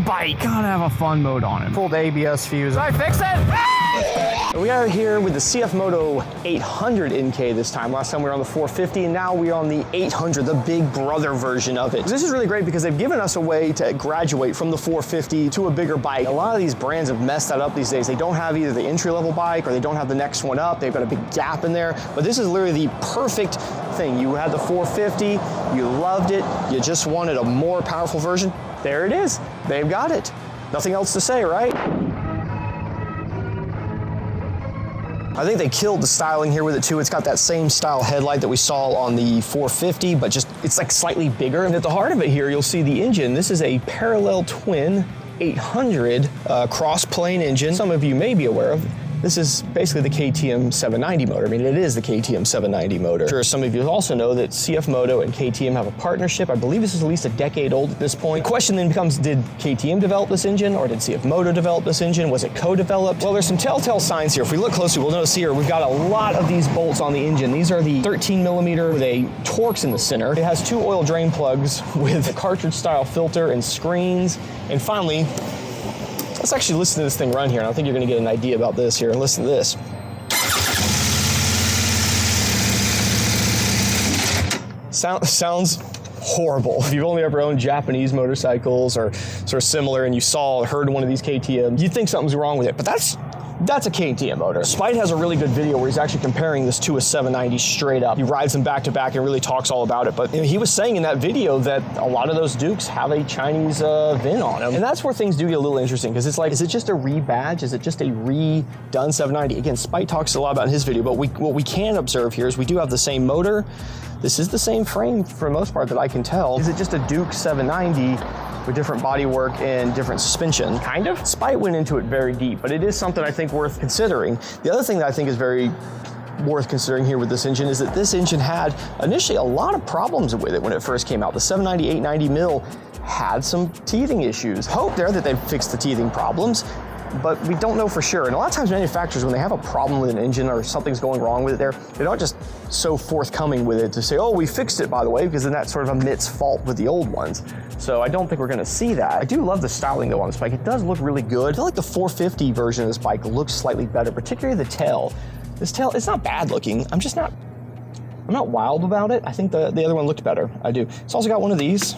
big bike. Gotta have a fun mode on it. Pulled ABS fuse. Did I fix it? We are here with the CFMOTO 800 NK this time. Last time we were on the 450, and now we're on the 800, the big brother version of it. This is really great because they've given us a way to graduate from the 450 to a bigger bike. A lot of these brands have messed that up these days. They don't have either the entry-level bike or they don't have the next one up. They've got a big gap in there. But this is literally the perfect thing. You had the 450, you loved it, you just wanted a more powerful version. There it is. They've got it. Nothing else to say, right? I think they killed the styling here with it too. It's got that same style headlight that we saw on the 450, but just it's like slightly bigger. And at the heart of it here, you'll see the engine. This is a parallel twin 800 cross-plane engine. Some of you may be aware of. This is basically the KTM 790 motor. I mean, it is the KTM 790 motor. I'm sure some of you also know that CFMOTO and KTM have a partnership. I believe this is at least a decade old at this point. The question then becomes, did KTM develop this engine or did CFMOTO develop this engine? Was it co-developed? Well, there's some telltale signs here. If we look closely, we'll notice here, we've got a lot of these bolts on the engine. These are the 13 millimeter with a Torx in the center. It has two oil drain plugs with a cartridge style filter and screens. And finally, let's actually listen to this thing run here, and I think you're gonna get an idea about this here. And listen to this. Sounds horrible. If you've only ever owned Japanese motorcycles or sort of similar, and you saw or heard one of these KTMs, you'd think something's wrong with it, but that's a KTM motor. Spite has a really good video where he's actually comparing this to a 790 straight up. He rides them back to back and really talks all about it. But he was saying in that video that a lot of those Dukes have a Chinese VIN on them. And that's where things do get a little interesting, because it's like, is it just a rebadge? Is it just a redone 790? Again, Spite talks a lot about in his video, but what we can observe here is we do have the same motor. This is the same frame for the most part that I can tell. Is it just a Duke 790 with different bodywork and different suspension? Kind of. Spite went into it very deep, but it is something I think worth considering. The other thing that I think is very worth considering here with this engine is that this engine had initially a lot of problems with it when it first came out. The 790, 890 mil had some teething issues. Hope there that they've fixed the teething problems, but we don't know for sure. And a lot of times manufacturers, when they have a problem with an engine or something's going wrong with it there, they're not just so forthcoming with it to say, oh, we fixed it, by the way, because then that sort of omits fault with the old ones. So I don't think we're gonna see that. I do love the styling though on this bike. It does look really good. I feel like the 450 version of this bike looks slightly better, particularly the tail. This tail, it's not bad looking. I'm not wild about it. I think the other one looked better. I do. It's also got one of these,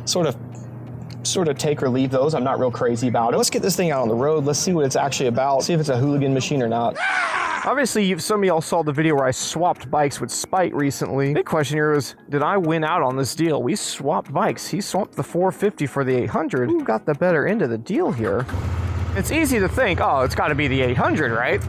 sort of take or leave those. I'm not real crazy about it. Let's get this thing out on the road. Let's see what it's actually about. See if it's a hooligan machine or not. Obviously, some of y'all saw the video where I swapped bikes with Spite recently. Big question here is, did I win out on this deal? We swapped bikes. He swapped the 450 for the 800. Who got the better end of the deal here? It's easy to think, oh, it's got to be the 800, right?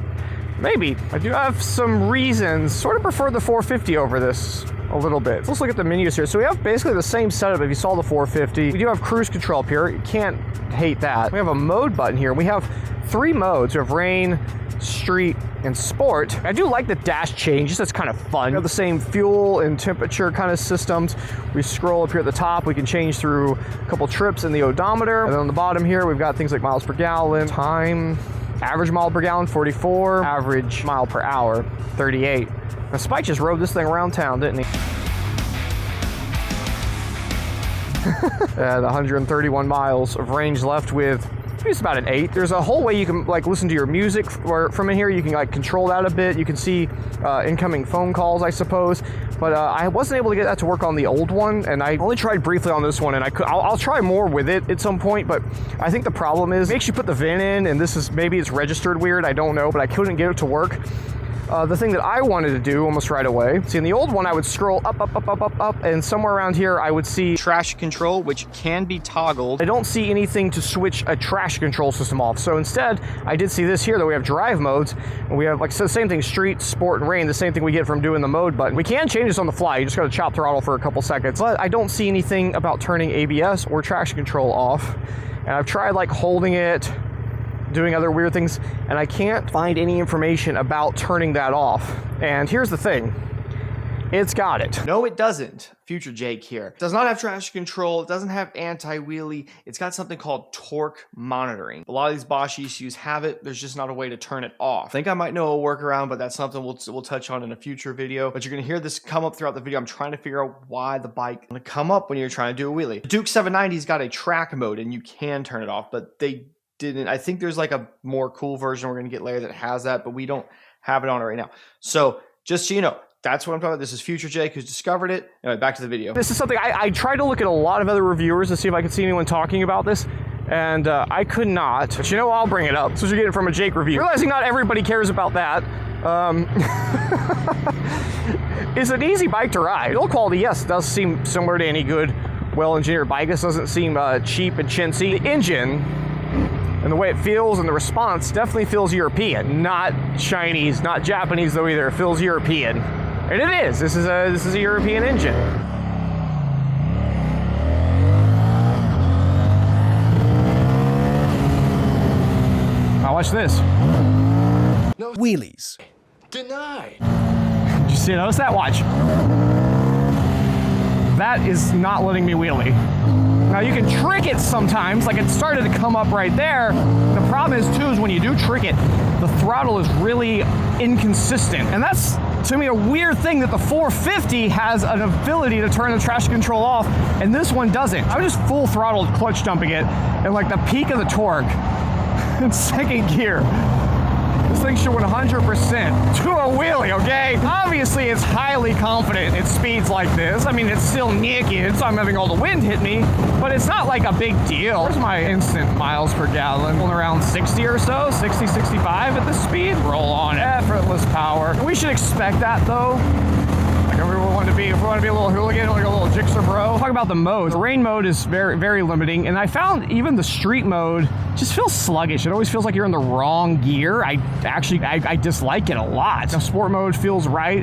Maybe. I do have some reasons. Sort of prefer the 450 over this a little bit. Let's look at the menus here. So we have basically the same setup if you saw the 450. We do have cruise control up here. You can't hate that. We have a mode button here. We have 3 modes. We have rain, street, and sport. I do like the dash change. That's kind of fun. We have the same fuel and temperature kind of systems. We scroll up here at the top. We can change through a couple trips in the odometer. And then on the bottom here, we've got things like miles per gallon, time, average mile per gallon, 44, average mile per hour, 38. Now, Spike just rode this thing around town, didn't he? And 131 miles of range left with, it's about an 8. There's a whole way you can like listen to your music from in here. You can like control that a bit. You can see incoming phone calls, I suppose. But I wasn't able to get that to work on the old one, and I only tried briefly on this one, and I'll try more with it at some point, but I think the problem is, it makes you put the VIN in, and this is, maybe it's registered weird, I don't know, but I couldn't get it to work. The thing that I wanted to do almost right away, see in the old one I would scroll up, and somewhere around here I would see traction control, which can be toggled. I don't see anything to switch a traction control system off, so instead I did see this here that we have drive modes, and we have like the same thing, street, sport, and rain, the same thing we get from doing the mode button. We can change this on the fly, you just gotta chop throttle for a couple seconds, but I don't see anything about turning ABS or traction control off, and I've tried like holding it, doing other weird things, and I can't find any information about turning that off. And here's the thing, it's got it. No, it doesn't. Future Jake here. It does not have traction control. It doesn't have anti-wheelie. It's got something called torque monitoring. A lot of these Bosch ECUs have it. There's just not a way to turn it off. I think I might know a workaround, but that's something we'll touch on in a future video. But you're gonna hear this come up throughout the video. I'm trying to figure out why the bike gonna come up when you're trying to do a wheelie. The Duke 790's got a track mode and you can turn it off, but they didn't. I think there's like a more cool version we're gonna get later that has that, but we don't have it on it right now. So just so you know, that's what I'm talking about. This is Future Jake who's discovered it. Anyway, back to the video. This is something I tried to look at a lot of other reviewers to see if I could see anyone talking about this, and I could not. But you know, I'll bring it up since you're getting it from a Jake review. Realizing not everybody cares about that. It's an easy bike to ride. Build quality, yes, it does seem similar to any good, well-engineered bike. This doesn't seem cheap and chintzy. The engine and the way it feels and the response definitely feels European, not Chinese, not Japanese though either. It feels European. And it is. This is a European engine. Now watch this. No wheelies. Denied. Did you see? Notice that? Watch. That is not letting me wheelie. Now you can trick it sometimes, like it started to come up right there. The problem is too, is when you do trick it, the throttle is really inconsistent. And that's, to me, a weird thing that the 450 has an ability to turn the traction control off, and this one doesn't. I'm just full throttled clutch dumping it, and like the peak of the torque in second gear. This thing should 100% to a wheelie, okay? Obviously, it's highly confident it speeds like this. I mean, it's still naked, so I'm having all the wind hit me, but it's not like a big deal. Where's my instant miles per gallon? Around 60 or so, 60, 65 at this speed. Roll on, effortless power. We should expect that, though. Like if we want to be a little hooligan, like a little jigsaw bro. Talk about the modes. The rain mode is very, very limiting, and I found even the street mode just feels sluggish. It always feels like you're in the wrong gear. I dislike it a lot. The sport mode feels right.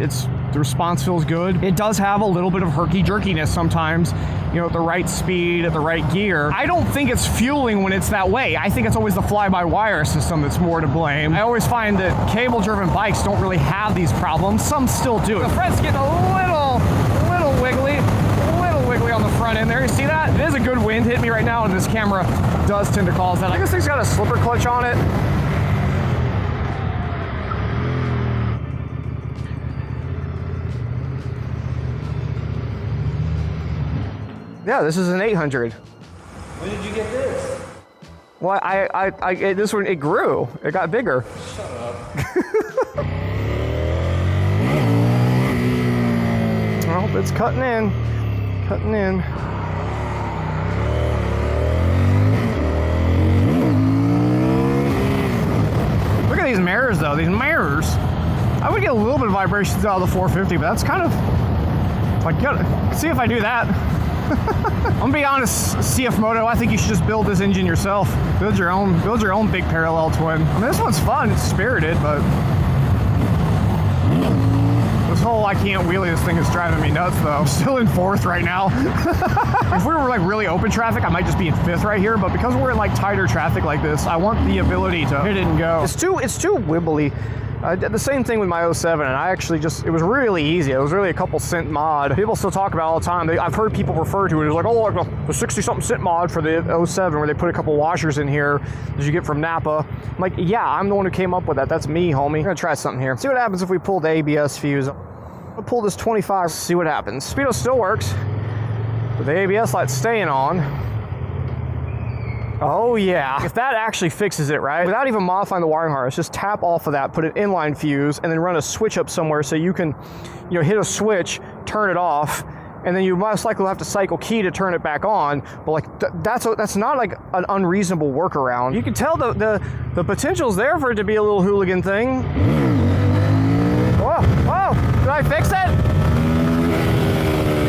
The response feels good. It does have a little bit of herky-jerkiness sometimes, you know, at the right speed, at the right gear. I don't think it's fueling when it's that way. I think it's always the fly-by-wire system that's more to blame. I always find that cable-driven bikes don't really have these problems. Some still do. The front's getting a little wiggly on the front end there. You see that? It is a good wind hit me right now, and this camera does tend to cause that. I guess this thing's got a slipper clutch on it. Yeah, this is an 800. When did you get this? Well, this one, it grew. It got bigger. Shut up. Well, it's cutting in. Cutting in. Look at these mirrors, though. These mirrors. I would get a little bit of vibrations out of the 450, but that's kind of like, see if I do that. I'm gonna be honest, CFMOTO, I think you should just build this engine yourself. Build your own big parallel twin. I mean, this one's fun, it's spirited, but this whole I can't wheelie this thing is driving me nuts though. I'm still in 4th right now. If we were like really open traffic, I might just be in 5th right here, but because we're in like tighter traffic like this, I want the ability to hit it and go. It's too wibbly. I did the same thing with my 07, and I actually it was really easy. It was really a couple cent mod. People still talk about it all the time. I've heard people refer to it as like, oh, like the 60-something cent mod for the 07 where they put a couple washers in here that you get from Napa. I'm like, yeah, I'm the one who came up with that. That's me, homie. I'm gonna try something here. See what happens if we pull the ABS fuse. I'll pull this 25, see what happens. Speedo still works, but the ABS light's staying on. Oh yeah, if that actually fixes it, right? Without even modifying the wiring harness, just tap off of that, put an inline fuse, and then run a switch up somewhere so you can, you know, hit a switch, turn it off, and then you most likely will have to cycle key to turn it back on. But like that's not like an unreasonable workaround. You can tell the potential's there for it to be a little hooligan thing. Whoa, did I fix it?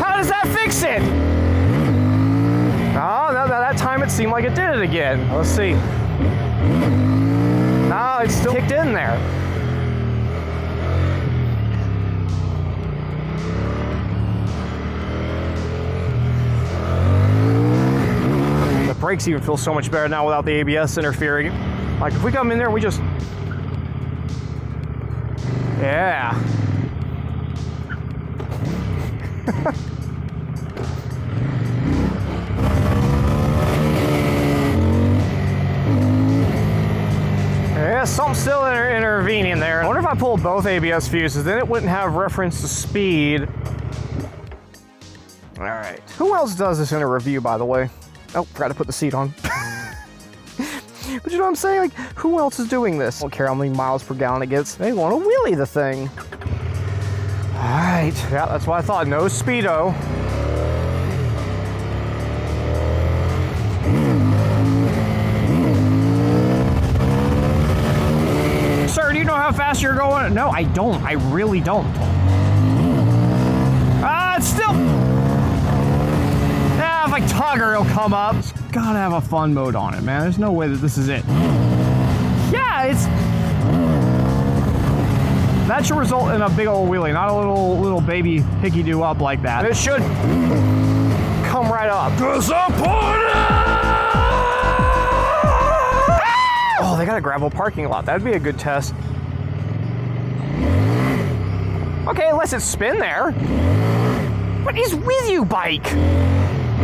How does that fix it? Oh, no, that time it seemed like it did it again. Let's see. No, it's still kicked in there. The brakes even feel so much better now without the ABS interfering. Like if we come in there and we just... Yeah. Yeah, something's still intervening there. I wonder if I pulled both ABS fuses, then it wouldn't have reference to speed. All right. Who else does this in a review, by the way? Oh, forgot to put the seat on. But you know what I'm saying? Like, who else is doing this? I don't care how many miles per gallon it gets. They want to wheelie the thing. All right. Yeah, that's what I thought. No speedo. Sir, do you know how fast you're going? No, I don't. I really don't. It's still... Yeah, if I tug her, it'll come up. It's gotta have a fun mode on it, man. There's no way that this is it. Yeah, it's... That should result in a big old wheelie, not a little baby hickey-do-up like that. It should come right up. Oh, they got a gravel parking lot. That'd be a good test. Okay, unless it's spin there. What is with you, bike?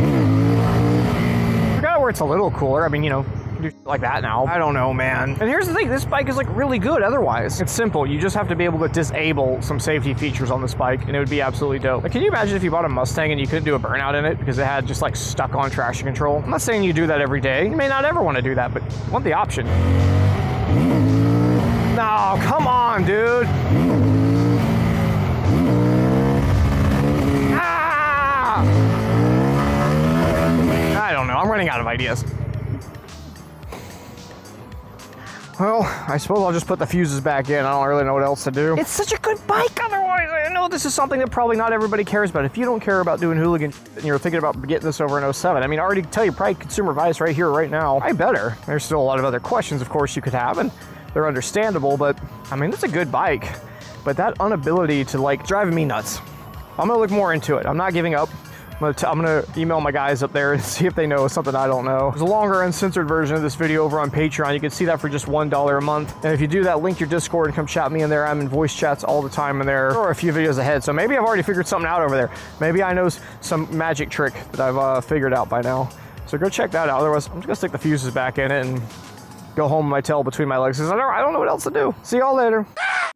I forgot where it's a little cooler. I mean, you know, do like that now. I don't know, man. And here's the thing, this bike is like really good otherwise. It's simple. You just have to be able to disable some safety features on this bike and it would be absolutely dope. Like, can you imagine if you bought a Mustang and you couldn't do a burnout in it because it had just like stuck on traction control? I'm not saying you do that every day. You may not ever want to do that, but you want the option. No, come on, dude. Ah! I don't know. I'm running out of ideas. Well, I suppose I'll just put the fuses back in. I don't really know what else to do. It's such a good bike otherwise. I know this is something that probably not everybody cares about. If you don't care about doing hooligan and you're thinking about getting this over in 07, I mean, I already tell you, probably consumer advice right here, right now. I better. There's still a lot of other questions, of course, you could have, and they're understandable, but I mean, it's a good bike. But that inability to like driving me nuts. I'm gonna look more into it. I'm not giving up. I'm gonna email my guys up there and see if they know something I don't know. There's a longer uncensored version of this video over on Patreon. You can see that for just $1 a month. And if you do that, link your Discord and come chat me in there. I'm in voice chats all the time in there, or a few videos ahead. So maybe I've already figured something out over there. Maybe I know some magic trick that I've figured out by now. So go check that out. Otherwise, I'm just gonna stick the fuses back in it and go home with my tail between my legs because I don't know what else to do. See y'all later.